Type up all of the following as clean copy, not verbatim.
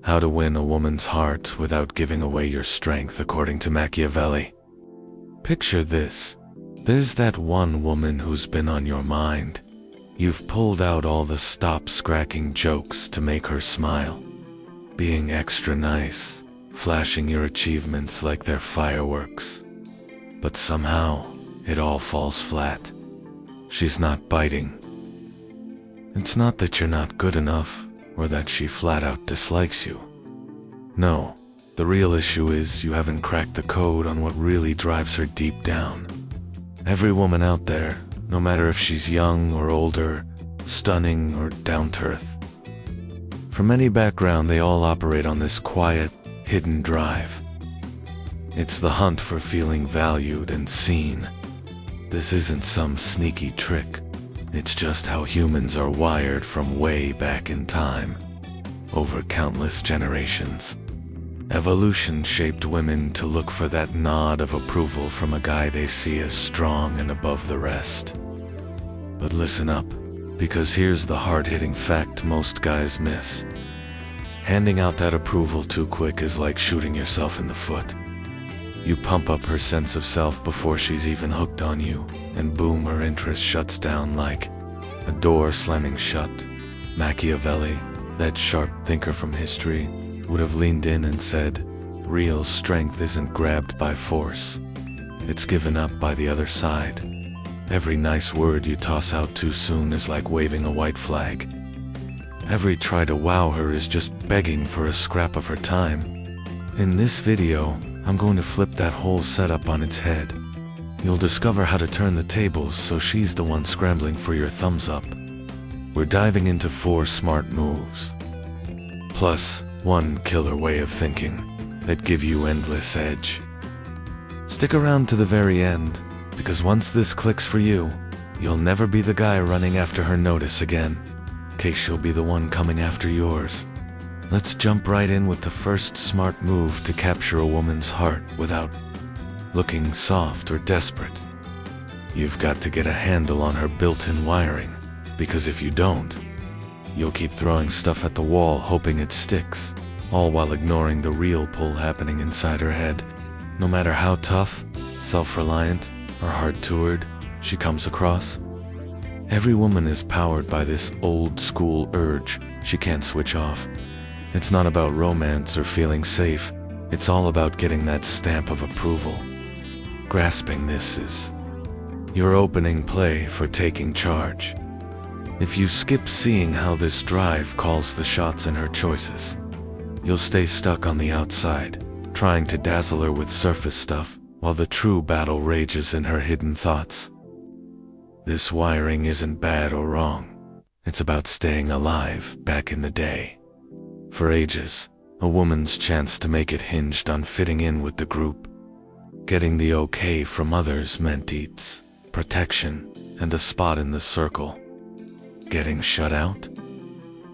How to win a woman's heart without giving away your strength, according to Machiavelli. Picture this. There's that one woman who's been on your mind. You've pulled out all the stop-scracking jokes to make her smile. Being extra nice, flashing your achievements like they're fireworks. But somehow, it all falls flat. She's not biting. It's not that you're not good enough, or that she flat out dislikes you. No, the real issue is you haven't cracked the code on what really drives her deep down. Every woman out there, no matter if she's young or older, stunning or down-to-earth, from any background, they all operate on this quiet, hidden drive. It's the hunt for feeling valued and seen. This isn't some sneaky trick. It's just how humans are wired from way back in time, over countless generations. Evolution shaped women to look for that nod of approval from a guy they see as strong and above the rest. But listen up, because here's the hard-hitting fact most guys miss. Handing out that approval too quick is like shooting yourself in the foot. You pump up her sense of self before she's even hooked on you, and boom, her interest shuts down like a door slamming shut. Machiavelli, that sharp thinker from history, would have leaned in and said, real strength isn't grabbed by force. It's given up by the other side. Every nice word you toss out too soon is like waving a white flag. Every try to wow her is just begging for a scrap of her time. In this video, I'm going to flip that whole setup on its head. You'll discover how to turn the tables so she's the one scrambling for your thumbs up. We're diving into 4 smart moves, plus 1 killer way of thinking that give you endless edge. Stick around to the very end, because once this clicks for you, you'll never be the guy running after her notice again, in case she'll be the one coming after yours. Let's jump right in with the first smart move to capture a woman's heart without looking soft or desperate. You've got to get a handle on her built-in wiring, because if you don't, you'll keep throwing stuff at the wall hoping it sticks, all while ignoring the real pull happening inside her head. No matter how tough, self-reliant, or hard-toured she comes across, every woman is powered by this old-school urge she can't switch off. It's not about romance or feeling safe. It's all about getting that stamp of approval. Grasping this is your opening play for taking charge. If you skip seeing how this drive calls the shots in her choices, you'll stay stuck on the outside, trying to dazzle her with surface stuff, while the true battle rages in her hidden thoughts. This wiring isn't bad or wrong. It's about staying alive back in the day. For ages, a woman's chance to make it hinged on fitting in with the group. Getting the okay from others meant eats, protection, and a spot in the circle. Getting shut out?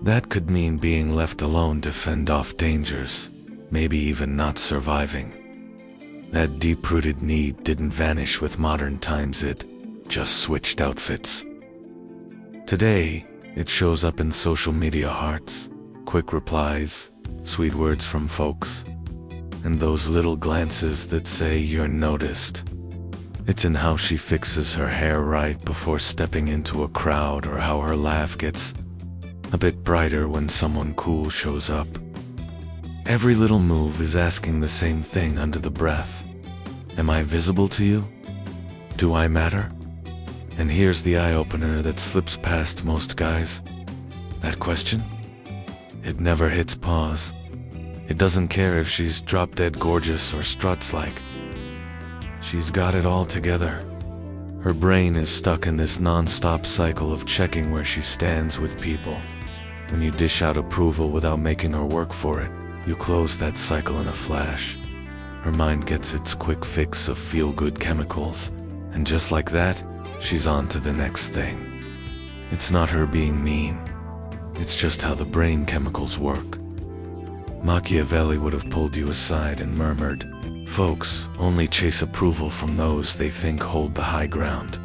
That could mean being left alone to fend off dangers, maybe even not surviving. That deep-rooted need didn't vanish with modern times, it just switched outfits. Today, it shows up in social media hearts, quick replies, sweet words from folks, and those little glances that say you're noticed. It's in how she fixes her hair right before stepping into a crowd, or how her laugh gets a bit brighter when someone cool shows up. Every little move is asking the same thing under the breath. Am I visible to you? Do I matter? And here's the eye-opener that slips past most guys. That question? It never hits pause. It doesn't care if she's drop-dead gorgeous or struts like she's got it all together. Her brain is stuck in this non-stop cycle of checking where she stands with people. When you dish out approval without making her work for it, you close that cycle in a flash. Her mind gets its quick fix of feel-good chemicals, and just like that, she's on to the next thing. It's not her being mean. It's just how the brain chemicals work. Machiavelli would have pulled you aside and murmured, "Folks only chase approval from those they think hold the high ground."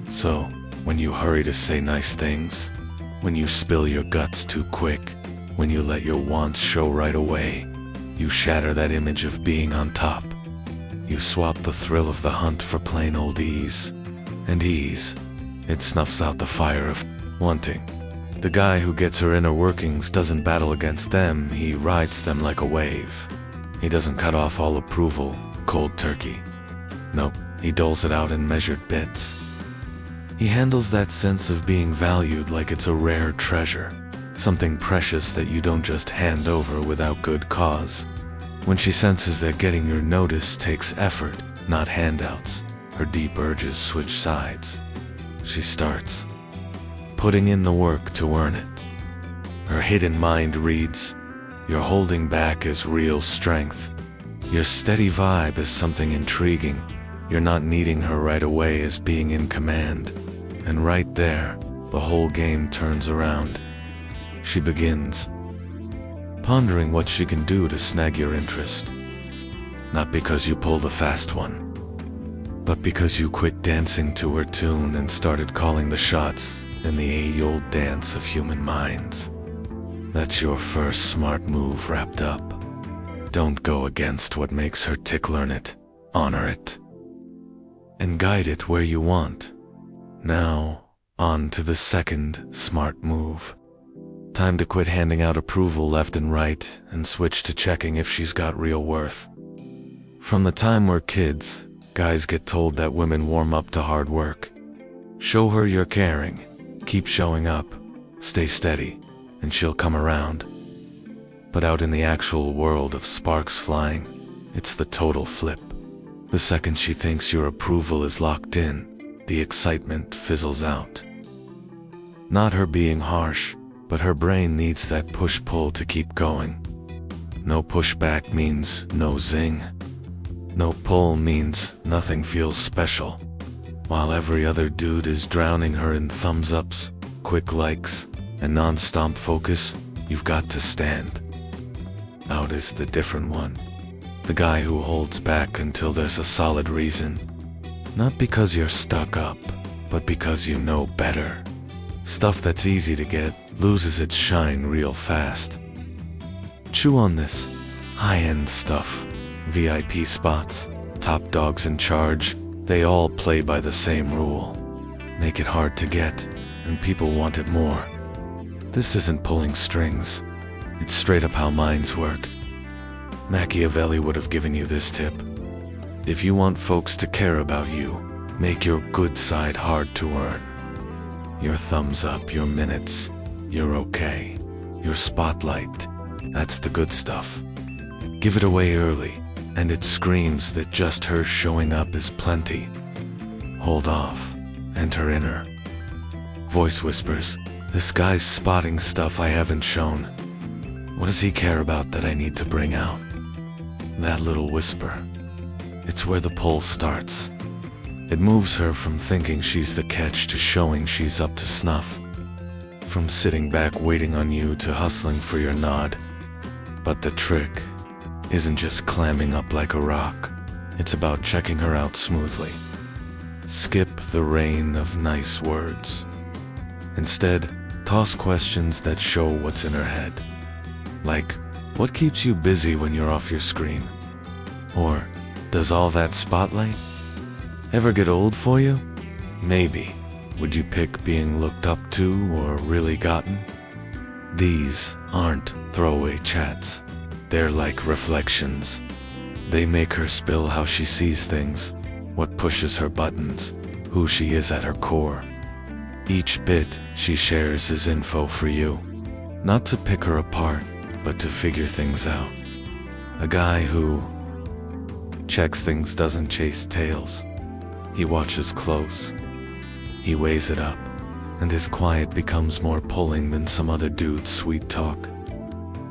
So, when you hurry to say nice things, when you spill your guts too quick, When you let your wants show right away, you shatter that image of being on top. You swap the thrill of the hunt for plain old ease. And ease, it snuffs out the fire of wanting. The guy who gets her inner workings doesn't battle against them, he rides them like a wave. He doesn't cut off all approval, cold turkey. Nope, he doles it out in measured bits. He handles that sense of being valued like it's a rare treasure, something precious that you don't just hand over without good cause. When she senses that getting your notice takes effort, not handouts, her deep urges switch sides. She starts putting in the work to earn it. Her hidden mind reads, "You're holding back is real strength. Your steady vibe is something intriguing. You're not needing her right away as being in command." And right there, the whole game turns around. She begins pondering what she can do to snag your interest. Not because you pulled a fast one, but because you quit dancing to her tune and started calling the shots in the age-old dance of human minds. That's your first smart move wrapped up. Don't go against what makes her tick, learn it, honor it, and guide it where you want. Now, on to the second smart move. Time to quit handing out approval left and right and switch to checking if she's got real worth. From the time we're kids, guys get told that women warm up to hard work. Show her you're caring, keep showing up, stay steady, and she'll come around. But out in the actual world of sparks flying, it's the total flip. The second she thinks your approval is locked in, the excitement fizzles out. Not her being harsh, but her brain needs that push-pull to keep going. No pushback means no zing. No pull means nothing feels special. While every other dude is drowning her in thumbs-ups, quick likes, and non-stop focus, you've got to stand. Out is the different one. The guy who holds back until there's a solid reason. Not because you're stuck up, but because you know better. Stuff that's easy to get loses its shine real fast. Chew on this. High-end stuff. VIP spots, top dogs in charge, they all play by the same rule. Make it hard to get, and people want it more. This isn't pulling strings. It's straight up how minds work. Machiavelli would have given you this tip. If you want folks to care about you, make your good side hard to earn. Your thumbs up, your minutes, your okay, your spotlight, that's the good stuff. Give it away early, and it screams that just her showing up is plenty. Hold off, enter inner. Voice whispers, this guy's spotting stuff I haven't shown. What does he care about that I need to bring out? That little whisper. It's where the pull starts. It moves her from thinking she's the catch to showing she's up to snuff. From sitting back waiting on you to hustling for your nod. But the trick isn't just clamming up like a rock. It's about checking her out smoothly. Skip the rain of nice words. Instead, toss questions that show what's in her head. Like, what keeps you busy when you're off your screen? Or, does all that spotlight ever get old for you? Maybe. Would you pick being looked up to or really gotten? These aren't throwaway chats. They're like reflections. They make her spill how she sees things, what pushes her buttons, who she is at her core. Each bit she shares is info for you. Not to pick her apart, but to figure things out. A guy who checks things doesn't chase tails. He watches close. He weighs it up, and his quiet becomes more pulling than some other dude's sweet talk.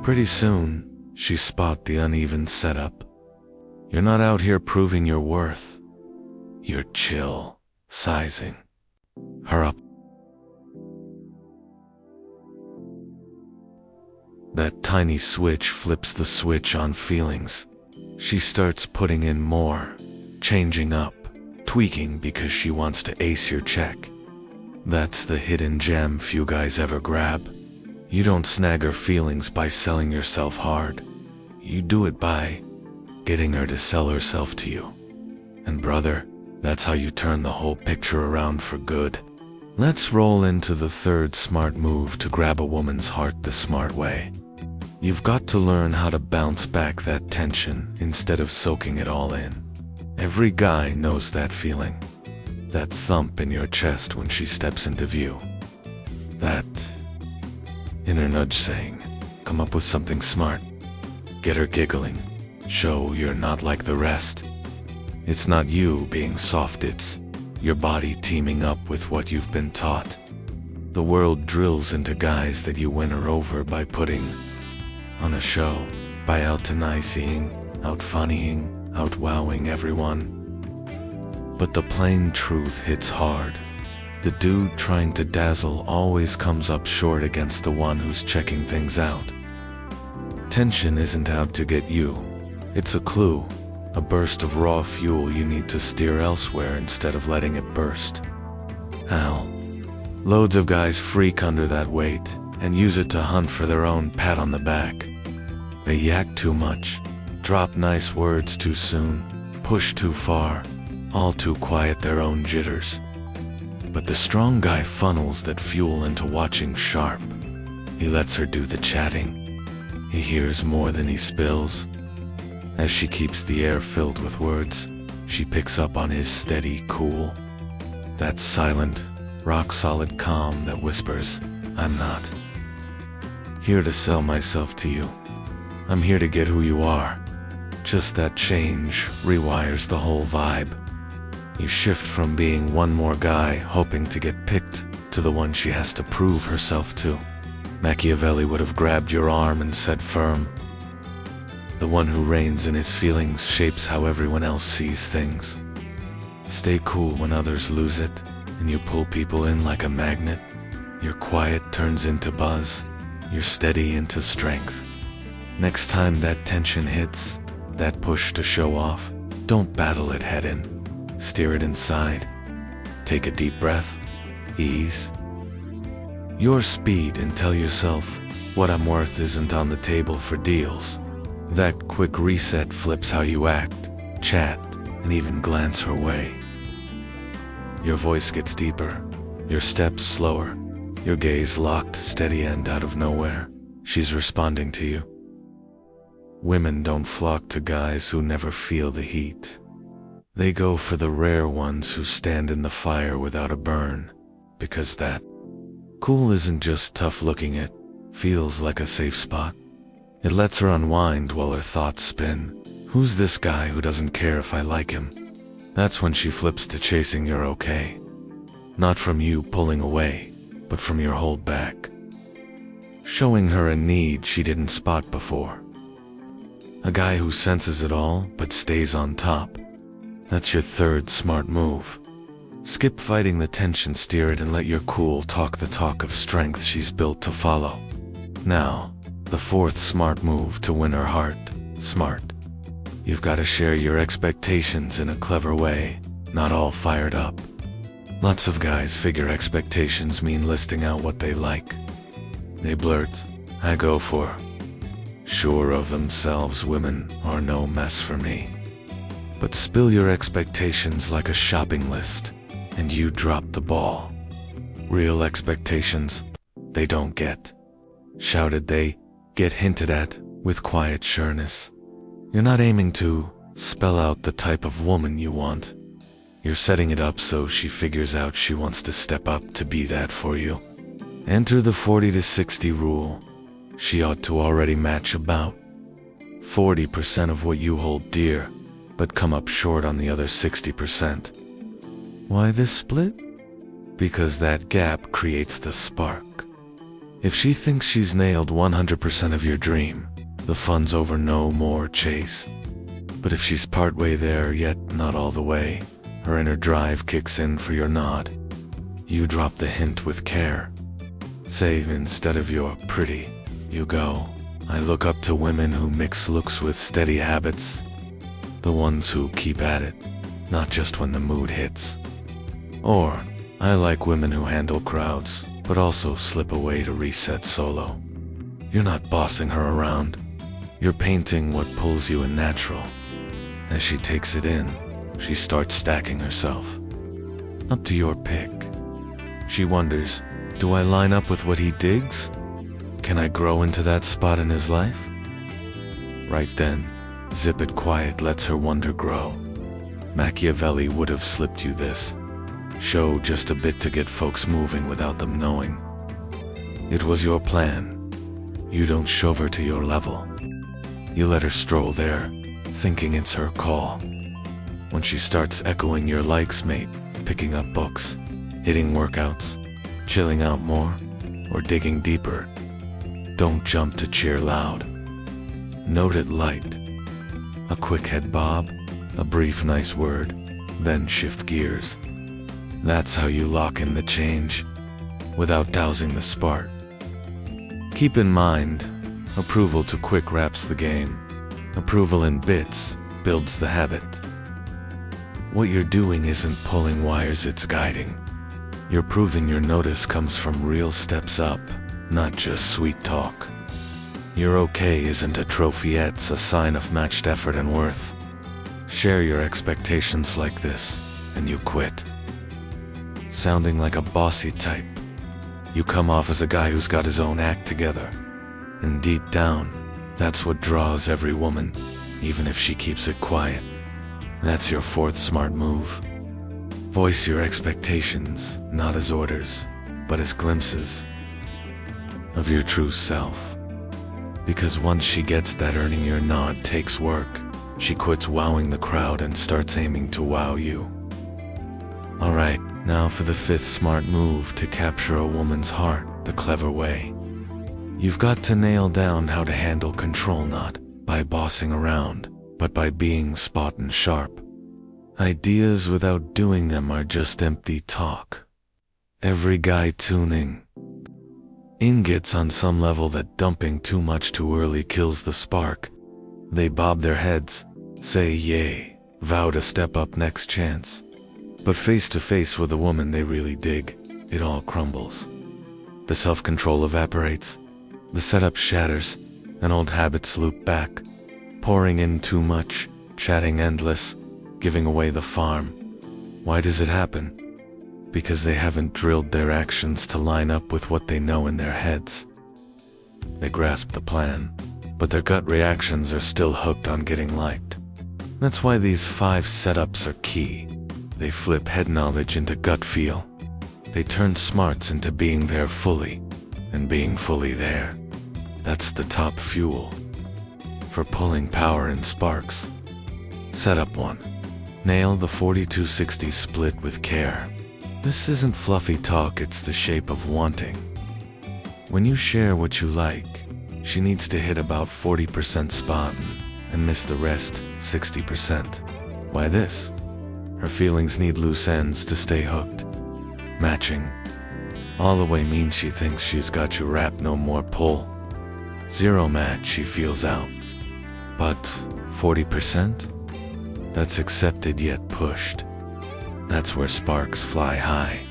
Pretty soon, she spot the uneven setup. You're not out here proving your worth. You're chill, sizing her up. That tiny switch flips the switch on feelings. She starts putting in more, changing up, tweaking because she wants to ace your check. That's the hidden gem few guys ever grab. You don't snag her feelings by selling yourself hard. You do it by getting her to sell herself to you. And brother, that's how you turn the whole picture around for good. Let's roll into the third smart move to grab a woman's heart the smart way. You've got to learn how to bounce back that tension instead of soaking it all in. Every guy knows that feeling. That thump in your chest when she steps into view. That inner nudge saying, come up with something smart. Get her giggling. Show you're not like the rest. It's not you being soft, it's your body teaming up with what you've been taught. The world drills into guys that you win her over by putting on a show, by out-nicing, out-funnying, out-wowing everyone. But the plain truth hits hard. The dude trying to dazzle always comes up short against the one who's checking things out. Tension isn't out to get you. It's a clue, a burst of raw fuel you need to steer elsewhere instead of letting it burst. How? Loads of guys freak under that weight and use it to hunt for their own pat on the back. They yak too much, drop nice words too soon, push too far, all to quiet their own jitters. But the strong guy funnels that fuel into watching sharp. He lets her do the chatting. He hears more than he spills. As she keeps the air filled with words, she picks up on his steady cool. That silent, rock-solid calm that whispers, I'm not here to sell myself to you. I'm here to get who you are. Just that change rewires the whole vibe. You shift from being one more guy hoping to get picked to the one she has to prove herself to. Machiavelli would have grabbed your arm and said firm. The one who reigns in his feelings shapes how everyone else sees things. Stay cool when others lose it, and you pull people in like a magnet. Your quiet turns into buzz, your steady into strength. Next time that tension hits, that push to show off, don't battle it head in. Steer it inside. Take a deep breath. Ease your speed and tell yourself, what I'm worth isn't on the table for deals. That quick reset flips how you act, chat, and even glance her way. Your voice gets deeper, your steps slower, your gaze locked steady, and out of nowhere, she's responding to you. Women don't flock to guys who never feel the heat. They go for the rare ones who stand in the fire without a burn, because that cool isn't just tough looking, it feels like a safe spot. It lets her unwind while her thoughts spin. Who's this guy who doesn't care if I like him? That's when she flips to chasing your okay. Not from you pulling away, but from your hold back. Showing her a need she didn't spot before. A guy who senses it all but stays on top. That's your third smart move. Skip fighting the tension, steer it, and let your cool talk the talk of strength she's built to follow. Now, the fourth smart move to win her heart. Smart. You've got to share your expectations in a clever way, not all fired up. Lots of guys figure expectations mean listing out what they like. They blurt, I go for. Sure of themselves, women are no mess for me. But spill your expectations like a shopping list, and you drop the ball. Real expectations, they don't get shouted, they get hinted at with quiet sureness. You're not aiming to spell out the type of woman you want. You're setting it up so she figures out she wants to step up to be that for you. Enter the 40 to 60 rule. She ought to already match about 40% of what you hold dear, but come up short on the other 60%. Why this split? Because that gap creates the spark. If she thinks she's nailed 100% of your dream, the fun's over, no more chase. But if she's partway there yet not all the way, her inner drive kicks in for your nod. You drop the hint with care. Say, instead of "you're pretty," you go, I look up to women who mix looks with steady habits. The ones who keep at it, not just when the mood hits. Or, I like women who handle crowds, but also slip away to reset solo. You're not bossing her around. You're painting what pulls you in natural. As she takes it in, she starts stacking herself. Up to your pick. She wonders, do I line up with what he digs? Can I grow into that spot in his life? Right then, Zip It Quiet lets her wonder grow. Machiavelli would have slipped you this. Show just a bit to get folks moving without them knowing. It was your plan. You don't shove her to your level. You let her stroll there, thinking it's her call. When she starts echoing your likes, mate, picking up books, hitting workouts, chilling out more, or digging deeper, don't jump to cheer loud. Note it light. A quick head bob, a brief nice word, then shift gears. That's how you lock in the change, without dousing the spark. Keep in mind, approval too quick wraps the game. Approval in bits builds the habit. What you're doing isn't pulling wires, it's guiding. You're proving your notice comes from real steps up, not just sweet talk. Your okay isn't a trophy, it's a sign of matched effort and worth. Share your expectations like this, and you quit. Sounding like a bossy type. You come off as a guy who's got his own act together. And deep down, that's what draws every woman, even if she keeps it quiet. That's your fourth smart move. Voice your expectations, not as orders, but as glimpses of your true self. Because once she gets that earning your nod takes work, she quits wowing the crowd and starts aiming to wow you. Alright, now for the fifth smart move to capture a woman's heart the clever way. You've got to nail down how to handle control, not by bossing around, but by being spot and sharp. Ideas without doing them are just empty talk. Every guy tuning in gets on some level that dumping too much too early kills the spark. They bob their heads, say yay, vow to step up next chance. But face to face with a woman they really dig, it all crumbles. The self-control evaporates, the setup shatters, and old habits loop back, pouring in too much, chatting endless, giving away the farm. Why does it happen? Because they haven't drilled their actions to line up with what they know in their heads. They grasp the plan, but their gut reactions are still hooked on getting liked. That's why these 5 setups are key. They flip head knowledge into gut feel. They turn smarts into being there fully, and being fully there. That's the top fuel for pulling power in sparks. Setup 1. Nail the 40-60 split with care. This isn't fluffy talk, it's the shape of wanting. When you share what you like, she needs to hit about 40% spot and miss the rest, 60%. Why this? Her feelings need loose ends to stay hooked. Matching all the way means she thinks she's got you wrapped, no more pull. 0 match, she feels out. But 40%? That's accepted yet pushed. That's where sparks fly high.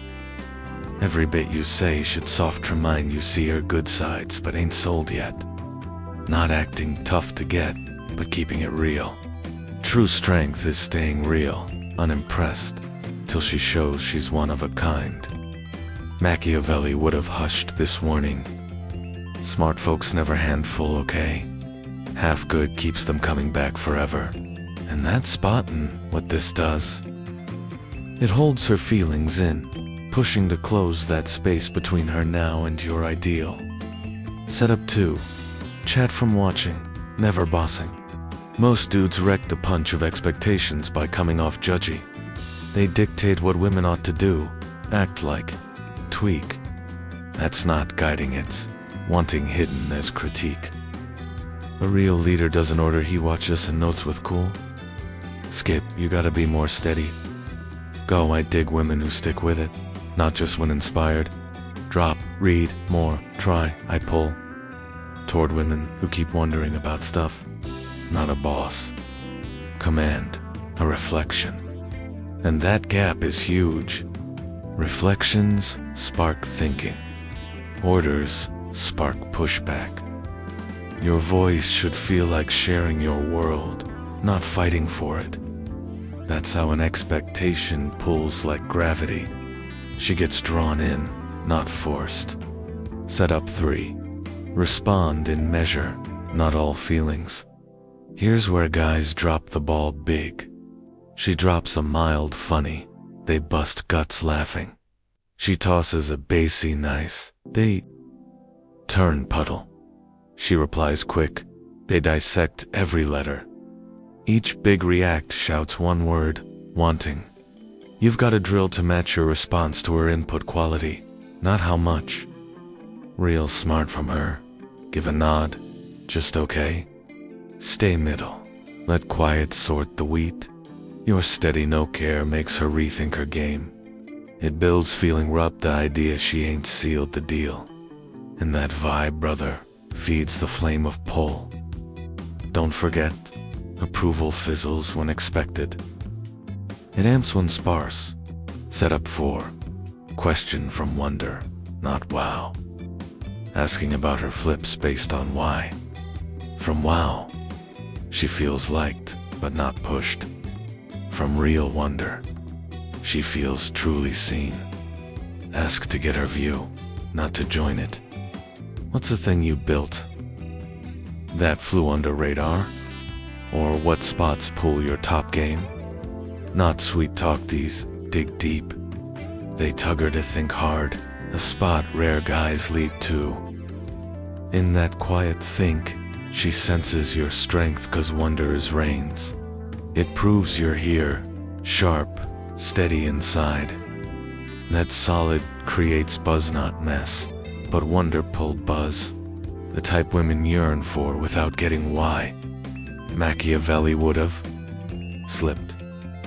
Every bit you say should soft remind you see her good sides but ain't sold yet. Not acting tough to get, but keeping it real. True strength is staying real, unimpressed, till she shows she's one of a kind. Machiavelli would have hushed this warning. Smart folks never handful, okay? Half good keeps them coming back forever. And that's spotting what this does. It holds her feelings in, pushing to close that space between her now and your ideal. Setup 2. Chat from watching, never bossing. Most dudes wreck the punch of expectations by coming off judgy. They dictate what women ought to do, act like, tweak. That's not guiding, it's wanting hidden as critique. A real leader doesn't order, he watches and notes with cool. Skip, you gotta be more steady. Go, I dig women who stick with it, not just when inspired. Drop, read, more, try, I pull. Toward women who keep wondering about stuff. Not a boss. Command, a reflection. And that gap is huge. Reflections spark thinking. Orders spark pushback. Your voice should feel like sharing your world, not fighting for it. That's how an expectation pulls like gravity. She gets drawn in, not forced. Setup 3. Respond in measure, not all feelings. Here's where guys drop the ball big. She drops a mild funny. They bust guts laughing. She tosses a bassy nice. They turn puddle. She replies quick. They dissect every letter. Each big react shouts one word, wanting. You've got a drill to match your response to her input quality, not how much. Real smart from her. Give a nod. Just okay. Stay middle. Let quiet sort the wheat. Your steady no care makes her rethink her game. It builds feeling rubbed the idea she ain't sealed the deal. And that vibe, brother, feeds the flame of pull. Don't forget, approval fizzles when expected. It amps when sparse. Setup 4. Question from wonder, not wow. Asking about her flips based on why. From wow, she feels liked, but not pushed. From real wonder, she feels truly seen. Ask to get her view, not to join it. What's the thing you built that flew under radar? Or what spots pull your top game? Not sweet talk these, dig deep. They tug her to think hard, a spot rare guys lead to. In that quiet think, she senses your strength 'cause wonder is reigns. It proves you're here, sharp, steady inside. That solid creates buzz not mess, but wonder pulled buzz. The type women yearn for without getting why. Machiavelli would've slipped.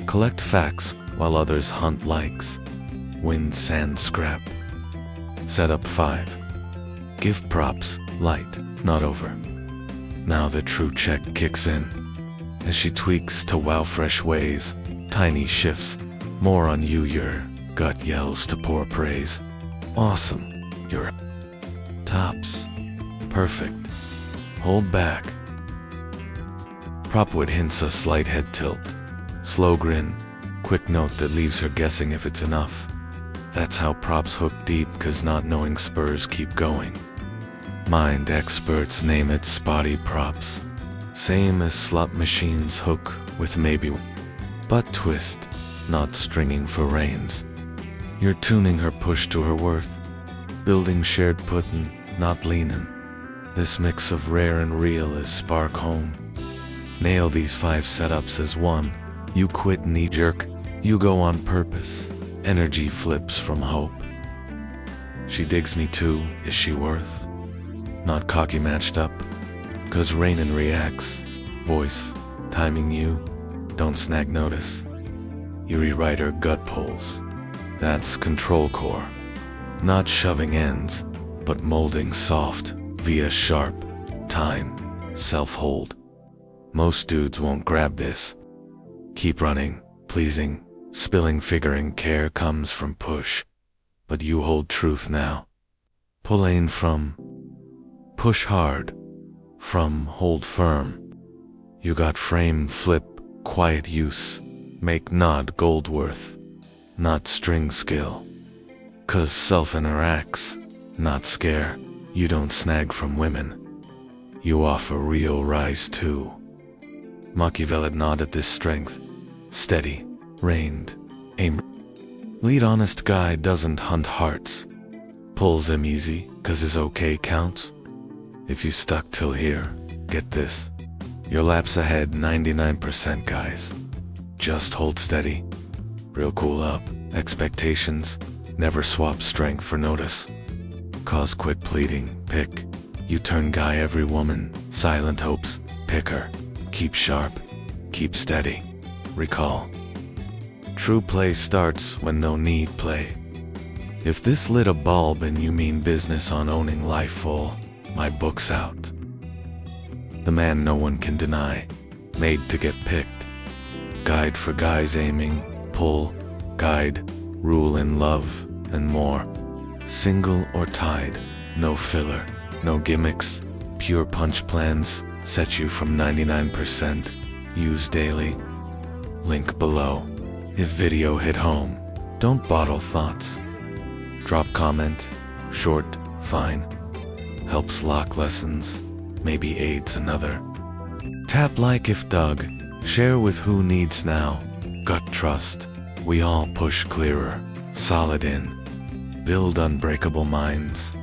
Collect facts while others hunt likes. Win sand scrap. Setup 5. Give props, light, not over. Now the true check kicks in. As she tweaks to wow fresh ways, tiny shifts, more on you your gut yells to pour praise. Awesome, you're tops, perfect, hold back. Propwood hints a slight head tilt, slow grin, quick note that leaves her guessing if it's enough. That's how props hook deep 'cause not knowing spurs keep going. Mind experts name it spotty props. Same as slot machines hook with maybe butt twist, not stringing for reins. You're tuning her push to her worth, building shared puttin', not leanin'. This mix of rare and real is spark home. Nail these 5 setups as one. You quit knee jerk, you go on purpose. Energy flips from hope. She digs me too, is she worth? Not cocky matched up, 'cause Rainin reacts. Voice, timing you, don't snag notice. You rewrite her gut pulls. That's control core. Not shoving ends, but molding soft, via sharp, time, self-hold. Most dudes won't grab this. Keep running, pleasing, spilling figuring care comes from push. But you hold truth now. Pull in from push hard, from hold firm. You got frame flip, quiet use, make nod gold worth, not string skill. 'Cause self interacts, not scare, you don't snag from women. You offer real rise too. Machiavelli nod at this strength, steady, reined, aim. Lead honest guy doesn't hunt hearts. Pulls him easy, 'cause his okay counts. If you stuck till here, get this. Your laps ahead 99% guys. Just hold steady. Real cool up, expectations, never swap strength for notice. Cause quit pleading, pick. You turn guy every woman, silent hopes, pick her. Keep sharp, keep steady. Recall. True play starts when no need play. If this lit a bulb and you mean business on owning life full, my book's out. The man no one can deny, made to get picked. Guide for guys aiming, pull, guide, rule in love, and more. Single or tied, No filler, no gimmicks, pure punch plans, set you from 99%. Use daily. Link below. If video hit home, don't bottle thoughts. Drop comment, short, fine. Helps lock lessons, maybe aids another. Tap like if dug, share with who needs now. Gut trust, we all push clearer, solid in. Build unbreakable minds.